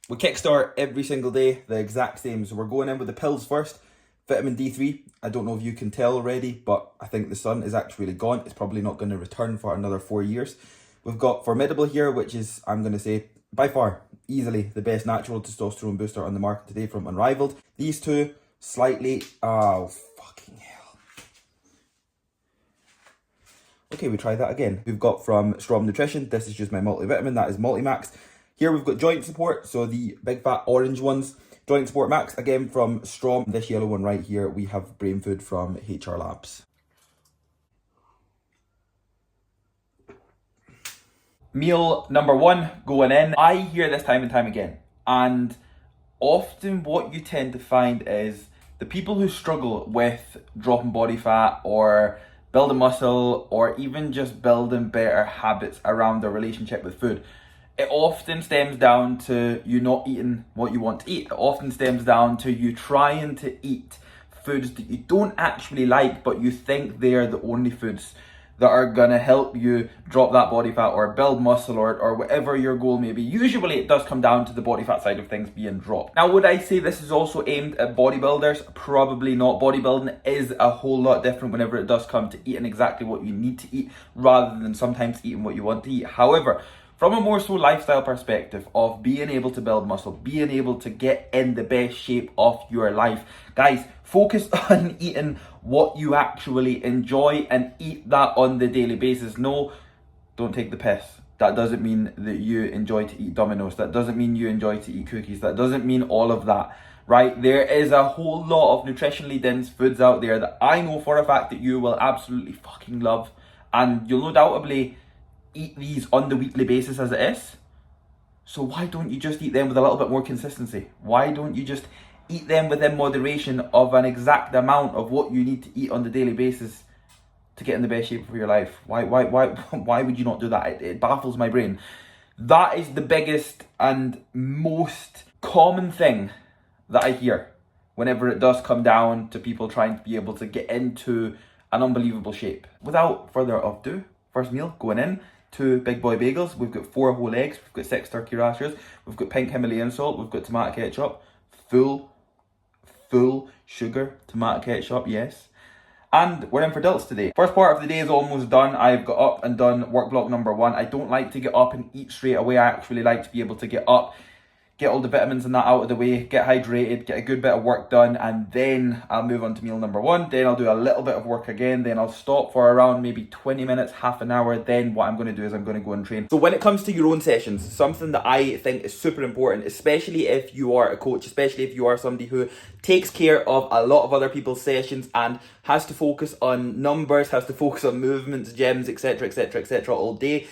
We kickstart every single day the exact same. So we're going in with the pills first. Vitamin D3, I don't know if you can tell already, but I think the sun is actually gone. It's probably not going to return for another 4 years. We've got Formidable here, which is, I'm going to say, by far, easily the best natural testosterone booster on the market today from Unrivaled. These two, slightly, oh, fucking hell. Okay, we try that again. We've got from Strom Nutrition, this is just my multivitamin, that is Multimax. Here we've got joint support, so the big fat orange ones. Joint support max, again from Strom. This yellow one right here, we have brain food from HR Labs. Meal number one going in. I hear this time and time again, and often what you tend to find is the people who struggle with dropping body fat or building muscle or even just building better habits around their relationship with food, it often stems down to you not eating what you want to eat. It often stems down to you trying to eat foods that you don't actually like, but you think they're the only foods that are gonna help you drop that body fat or build muscle or whatever your goal may be. Usually it does come down to the body fat side of things being dropped. Now, would I say this is also aimed at bodybuilders? Probably not. Bodybuilding is a whole lot different whenever it does come to eating exactly what you need to eat rather than sometimes eating what you want to eat. However, from a more so lifestyle perspective of being able to build muscle, being able to get in the best shape of your life, guys, focus on eating what you actually enjoy and eat that on the daily basis. No, don't take the piss. That doesn't mean that you enjoy to eat Domino's. That doesn't mean you enjoy to eat cookies. That doesn't mean all of that, right? There is a whole lot of nutritionally dense foods out there that I know for a fact that you will absolutely fucking love, and you'll no doubtably eat these on the weekly basis as it is. So why don't you just eat them with a little bit more consistency? Why don't you just eat them within moderation of an exact amount of what you need to eat on the daily basis to get in the best shape of your life? Why would you not do that? It baffles my brain. That is the biggest and most common thing that I hear whenever it does come down to people trying to be able to get into an unbelievable shape. Without further ado, first meal going in. 2 big boy bagels, we've got 4 whole eggs, we've got 6 turkey rashers, we've got pink Himalayan salt, we've got tomato ketchup, full sugar tomato ketchup, yes. And we're in for dilts today. First part of the day is almost done. I've got up and done work block number 1. I don't like to get up and eat straight away. I actually like to be able to get up, get all the vitamins and that out of the way, get hydrated, get a good bit of work done, and then I'll move on to meal number 1. Then I'll do a little bit of work again, then I'll stop for around maybe 20 minutes, half an hour. Then what I'm going to do is I'm going to go and train. So when it comes to your own sessions, something that I think is super important, especially if you are a coach, especially if you are somebody who takes care of a lot of other people's sessions and has to focus on numbers, has to focus on movements, gyms, etc, all day.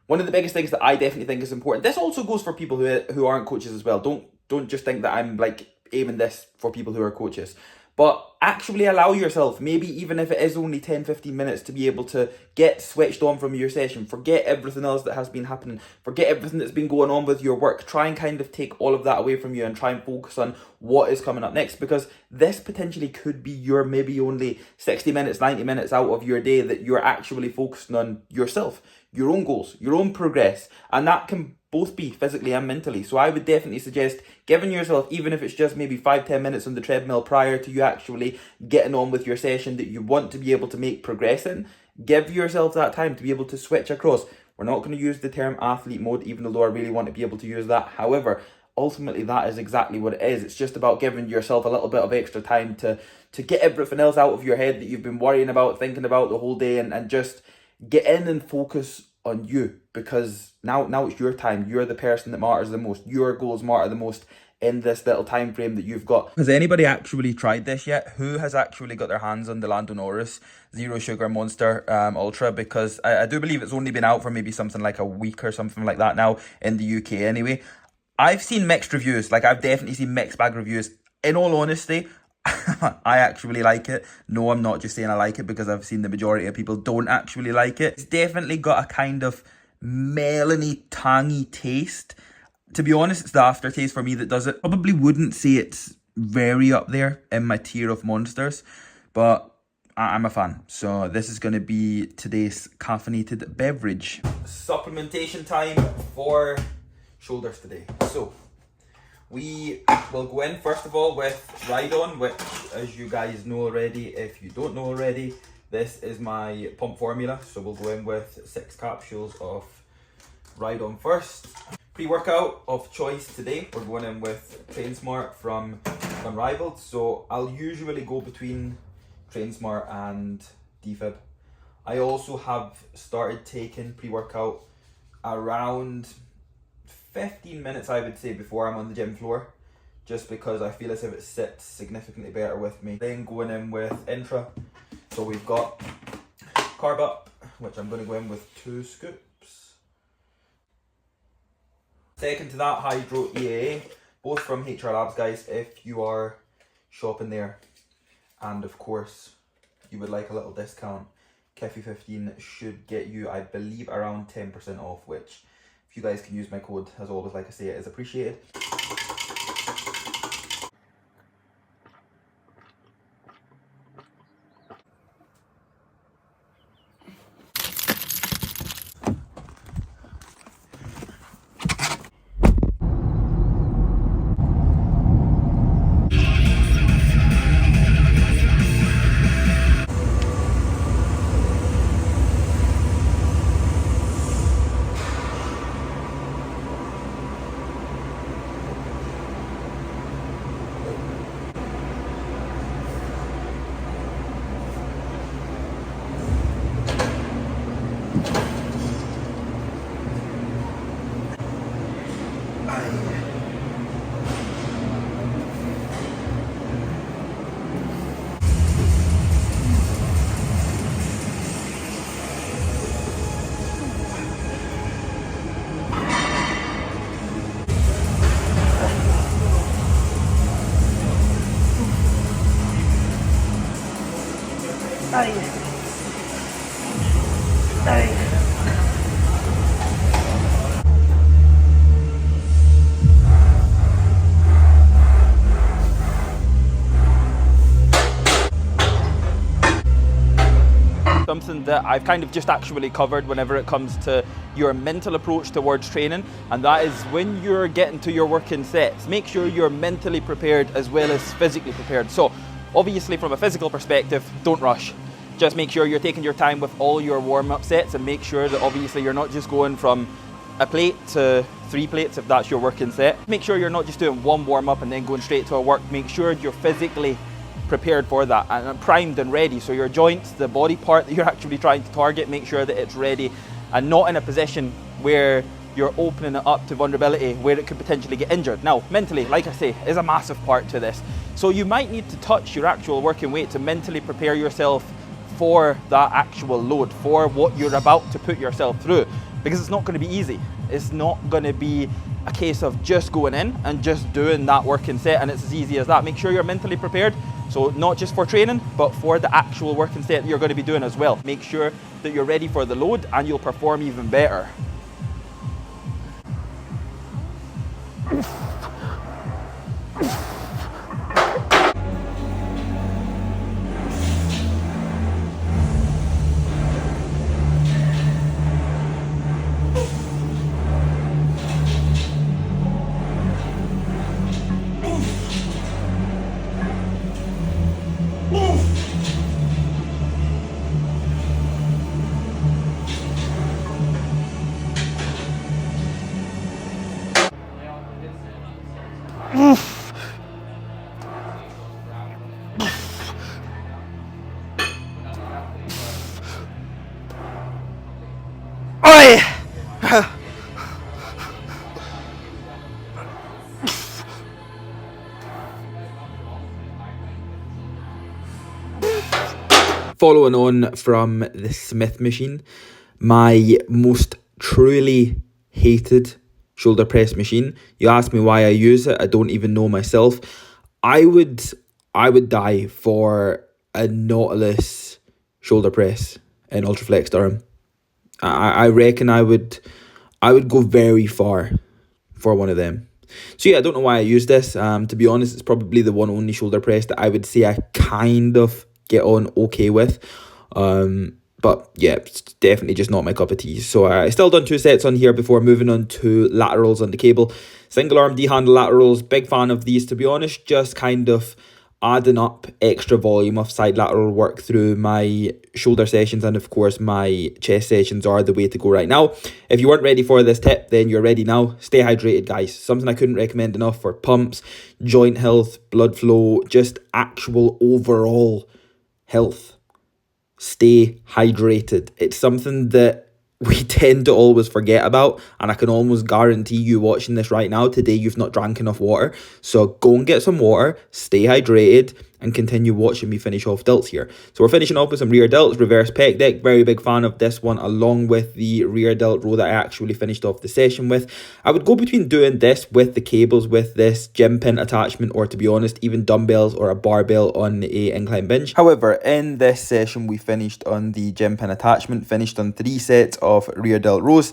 One of the biggest things that I definitely think is important, this also goes for people who aren't coaches as well. Don't just think that I'm like aiming this for people who are coaches. But actually allow yourself, maybe even if it is only 10-15 minutes, to be able to get switched on from your session. Forget everything else that has been happening. Forget everything that's been going on with your work. Try and kind of take all of that away from you and try and focus on what is coming up next, because this potentially could be your maybe only 60 minutes, 90 minutes out of your day that you're actually focusing on yourself, your own goals, your own progress, and that can both be physically and mentally. So I would definitely suggest giving yourself, even if it's just maybe 5-10 minutes on the treadmill prior to you actually getting on with your session that you want to be able to make progress in, give yourself that time to be able to switch across. We're not going to use the term athlete mode, even though I really want to be able to use that. However, ultimately that is exactly what it is. It's just about giving yourself a little bit of extra time to get everything else out of your head that you've been worrying about, thinking about the whole day, and just get in and focus on you, because now it's your time. You're the person that matters the most. Your goals matter the most in this little time frame that you've got. Has anybody actually tried this yet? Who has actually got their hands on the Lando Norris Zero Sugar Monster Ultra? Because I do believe it's only been out for maybe something like a week or something like that now in the UK anyway. I've seen mixed reviews. Like, I've definitely seen mixed bag reviews. In all honesty, I actually like it. No, I'm not just saying I like it because I've seen the majority of people don't actually like it. It's definitely got a kind of melony, tangy taste. To be honest, it's the aftertaste for me that does it. Probably wouldn't say it's very up there in my tier of monsters, but I'm a fan. So this is going to be today's caffeinated beverage. Supplementation time for shoulders today. So We will go in first of all with Ride On, which, as you guys know already, if you don't know already, this is my pump formula. So we'll go in with 6 capsules of Ride On first. Pre-workout of choice today, we're going in with Train Smart from Unrivaled. So I'll usually go between Train Smart and Defib. I also have started taking pre-workout around 15 minutes, I would say, before I'm on the gym floor, just because I feel as if it sits significantly better with me. Then going in with Intra, so we've got Carb Up, which I'm going to go in with 2 scoops. Second to that, Hydro EAA, both from HR Labs, guys, if you are shopping there. And of course, you would like a little discount, Khifie 15 should get you, I believe, around 10% off, which, if you guys can use my code, as always, like I say, it is appreciated. Something that I've kind of just actually covered whenever it comes to your mental approach towards training, and that is when you're getting to your working sets, make sure you're mentally prepared as well as physically prepared. So obviously from a physical perspective, don't rush. Just make sure you're taking your time with all your warm-up sets, and make sure that obviously you're not just going from a plate to 3 plates if that's your working set. Make sure you're not just doing one warm-up and then going straight to a work. Make sure you're physically prepared for that and primed and ready, so your joints, the body part that you're actually trying to target, make sure that it's ready and not in a position where you're opening it up to vulnerability where it could potentially get injured. Now, mentally, like I say, is a massive part to this. So you might need to touch your actual working weight to mentally prepare yourself for that actual load, for what you're about to put yourself through, because it's not going to be easy. It's not going to be a case of just going in and just doing that working set and it's as easy as that. Make sure you're mentally prepared. So not just for training, but for the actual working set that you're going to be doing as well. Make sure that you're ready for the load and you'll perform even better. Following on from the Smith machine, my most truly hated shoulder press machine. You ask me why I use it, I don't even know myself. I would die for a Nautilus shoulder press in Ultraflex Durham. I reckon I would go very far for one of them. So yeah, I don't know why I use this. To be honest, it's probably the one only shoulder press that I would say I kind of get on okay with. But yeah, it's definitely just not my cup of tea. So I still done 2 sets on here before moving on to laterals on the cable. Single arm D-handle laterals, big fan of these, to be honest. Just kind of adding up extra volume of side lateral work through my shoulder sessions, and of course my chest sessions are the way to go right now. If you weren't ready for this tip, then you're ready now. Stay hydrated, guys. Something I couldn't recommend enough for pumps, joint health, blood flow, just actual overall health. Stay hydrated. It's something that we tend to always forget about, and I can almost guarantee you watching this right now today you've not drank enough water. So go and get some water, stay hydrated, and continue watching me finish off delts here. So we're finishing off with some rear delts, reverse pec deck. Very big fan of this one, along with the rear delt row that I actually finished off the session with. I would go between doing this with the cables, with this gym pin attachment, or to be honest, even dumbbells or a barbell on a incline bench. However, in this session we finished on the gym pin attachment, finished on 3 sets of rear delt rows,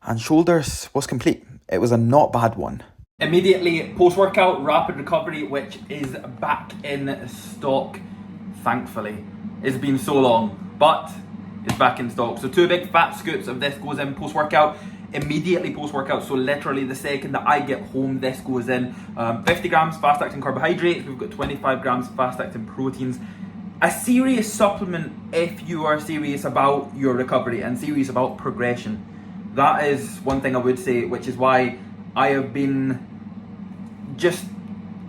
and shoulders was complete. It was a not bad one. Immediately post-workout rapid recovery, which is back in stock, thankfully. It's been so long, but it's back in stock. So 2 big fat scoops of this goes in post-workout. Immediately post-workout, so literally the second that I get home, this goes in. 50 grams fast-acting carbohydrates, we've got 25 grams fast-acting proteins. A serious supplement if you are serious about your recovery and serious about progression. That is one thing I would say, which is why I have been just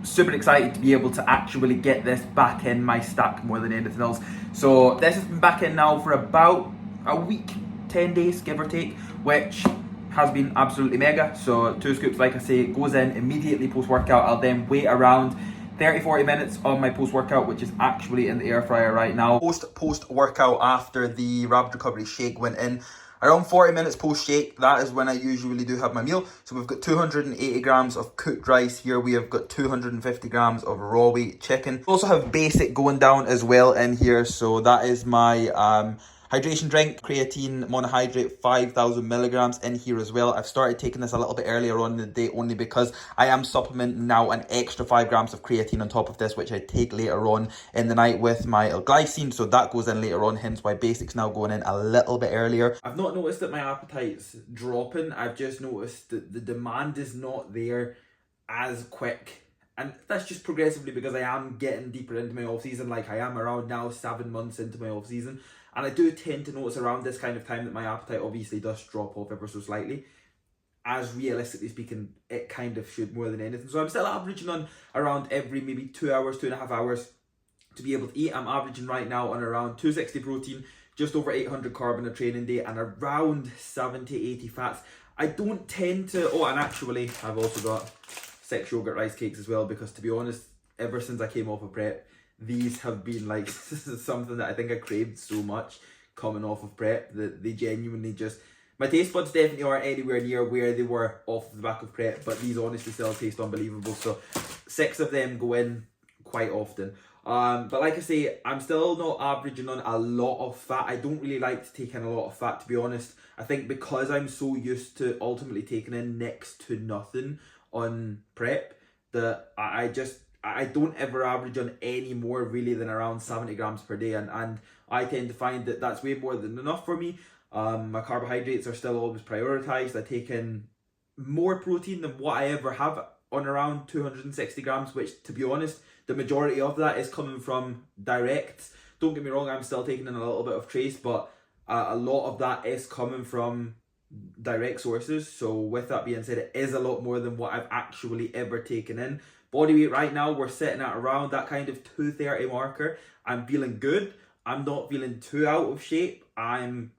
super excited to be able to actually get this back in my stack more than anything else. So this has been back in now for about a week, 10 days, give or take, which has been absolutely mega. So 2 scoops, like I say, goes in immediately post-workout. I'll then wait around 30-40 minutes of my post-workout, which is actually in the air fryer right now. Post-workout after the rapid recovery shake went in, around 40 minutes post-shake, that is when I usually do have my meal. So we've got 280 grams of cooked rice here. We have got 250 grams of raw weight chicken. We also have basic going down as well in here. So that is my hydration drink, creatine monohydrate, 5,000 milligrams in here as well. I've started taking this a little bit earlier on in the day only because I am supplementing now an extra 5 grams of creatine on top of this, which I take later on in the night with my L-glycine. So that goes in later on, hence why basic's now going in a little bit earlier. I've not noticed that my appetite's dropping. I've just noticed that the demand is not there as quick. And that's just progressively because I am getting deeper into my off-season. Like I am around now 7 months into my off-season. And I do tend to notice around this kind of time that my appetite obviously does drop off ever so slightly. As realistically speaking, it kind of should more than anything. So I'm still averaging on around every maybe 2 hours, 2.5 hours to be able to eat. I'm averaging right now on around 260 protein, just over 800 carb in a training day, and around 70-80 fats. I don't tend to, oh, and actually I've also got 6 yogurt rice cakes as well, because to be honest, ever since I came off of prep, these have been like something that I think I craved so much coming off of prep that they genuinely just, my taste buds definitely aren't anywhere near where they were off the back of prep, but these honestly still taste unbelievable. So 6 of them go in quite often. But like I say, I'm still not averaging on a lot of fat. I don't really like to take in a lot of fat, to be honest. I think because I'm so used to ultimately taking in next to nothing on prep that I don't ever average on any more really than around 70 grams per day, and I tend to find that that's way more than enough for me. My carbohydrates are still always prioritized. I take in more protein than what I ever have on around 260 grams, which to be honest, the majority of that is coming from directs. Don't get me wrong, I'm still taking in a little bit of trace, but a lot of that is coming from direct sources. So with that being said, it is a lot more than what I've actually ever taken in. Body weight right now, we're sitting at around that kind of 230 marker. I'm feeling good. I'm not feeling too out of shape. I'm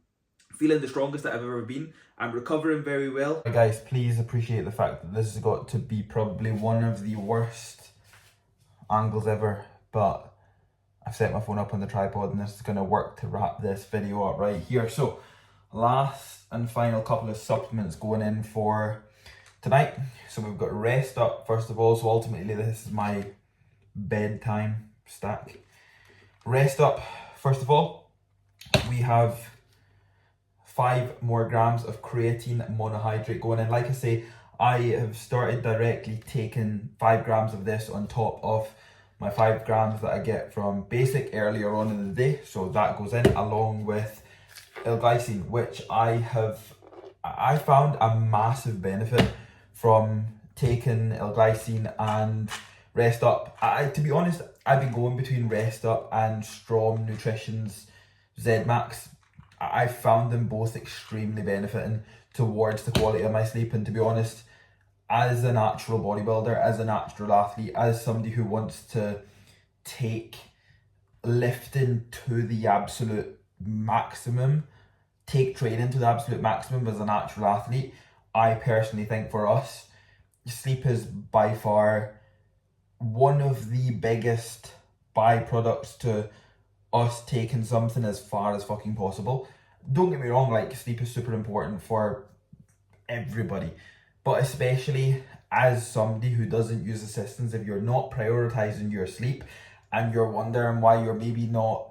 feeling the strongest that I've ever been. I'm recovering very well. Guys, please appreciate the fact that this has got to be probably one of the worst angles ever, but I've set my phone up on the tripod and this is going to work to wrap this video up right here. So last and final couple of supplements going in for tonight. So we've got Rest Up first of all. So ultimately this is my bedtime stack. Rest Up first of all, we have 5 more grams of creatine monohydrate going in. Like I say, I have started directly taking 5 grams of this on top of my 5 grams that I get from basic earlier on in the day. So that goes in along with L-glycine, which I found a massive benefit from taking L-glycine and Rest Up. To be honest, I've been going between Rest Up and Strom Nutrition's Z-Max. I found them both extremely benefiting towards the quality of my sleep, and to be honest, as a natural bodybuilder, as a natural athlete, as somebody who wants to take lifting to the absolute maximum, take training to the absolute maximum as a natural athlete, I personally think for us, sleep is by far one of the biggest byproducts to us taking something as far as fucking possible. Don't get me wrong, like, sleep is super important for everybody, but especially as somebody who doesn't use assistance, if you're not prioritizing your sleep and you're wondering why you're maybe not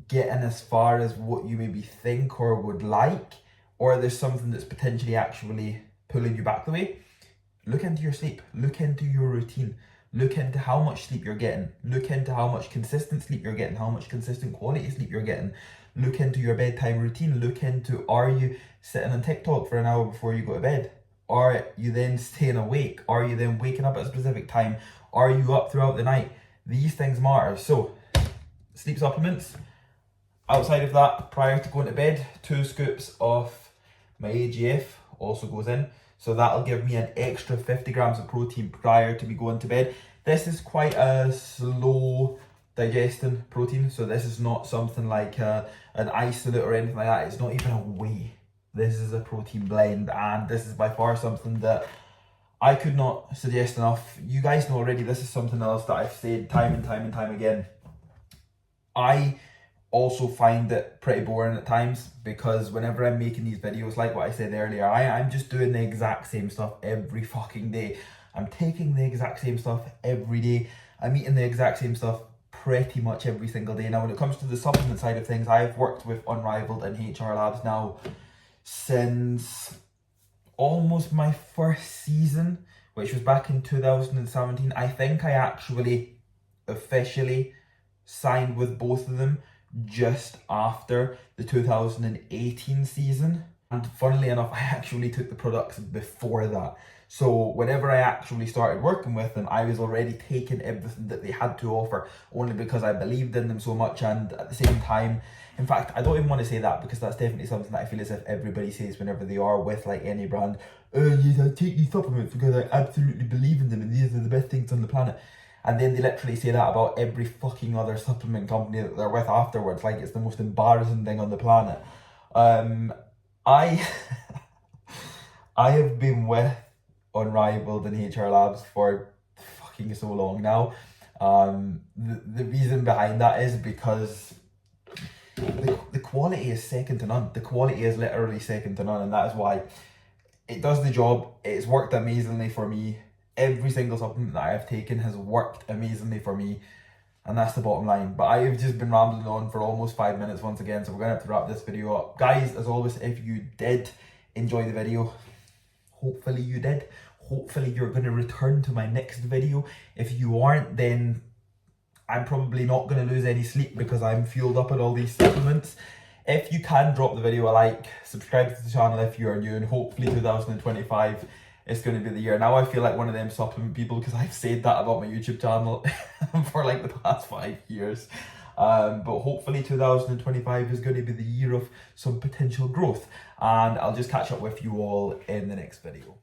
getting as far as what you maybe think or would like, or there's something that's potentially actually pulling you back the way, look into your sleep, look into your routine, look into how much sleep you're getting, look into how much consistent sleep you're getting, how much consistent quality sleep you're getting, look into your bedtime routine, look into, are you sitting on TikTok for an hour before you go to bed? Are you then staying awake? Are you then waking up at a specific time? Are you up throughout the night? These things matter. So, sleep supplements. Outside of that, prior to going to bed, 2 scoops of my AGF also goes in. So that'll give me an extra 50 grams of protein prior to me going to bed. This is quite a slow digesting protein, so this is not something like an isolate or anything like that. It's not even a whey. This is a protein blend, and this is by far something that I could not suggest enough. You guys know already, this is something else that I've said time and time and time again. I also find it pretty boring at times, because whenever I'm making these videos, like what I said earlier, I'm just doing the exact same stuff every fucking day. I'm taking the exact same stuff every day. I'm eating the exact same stuff pretty much every single day. Now, when it comes to the supplement side of things, I've worked with Unrivaled and HR Labs now since almost my first season, which was back in 2017. I think I actually officially signed with both of them just after the 2018 season. And funnily enough, I actually took the products before that. So whenever I actually started working with them, I was already taking everything that they had to offer, only because I believed in them so much. And at the same time, in fact, I don't even want to say that, because that's definitely something that I feel as if everybody says whenever they are with like any brand. Yes, I take these supplements because I absolutely believe in them and these are the best things on the planet. And then they literally say that about every fucking other supplement company that they're with afterwards, like it's the most embarrassing thing on the planet. I I have been with Unrivaled and HR Labs for fucking so long now. The reason behind that is because the quality is second to none. The quality is literally second to none, and that is why it does the job. It's worked amazingly for me. Every single supplement that I have taken has worked amazingly for me, and that's the bottom line. But I have just been rambling on for almost 5 minutes once again, so we're going to have to wrap this video up. Guys, as always, if you did enjoy the video, hopefully you did. Hopefully you're going to return to my next video. If you aren't, then I'm probably not going to lose any sleep because I'm fueled up on all these supplements. If you can, drop the video a like, subscribe to the channel if you are new, and hopefully 2025 is going to be the year. Now I feel like one of them supplement people, because I've said that about my YouTube channel for like the past 5 years. But hopefully 2025 is going to be the year of some potential growth, and I'll just catch up with you all in the next video.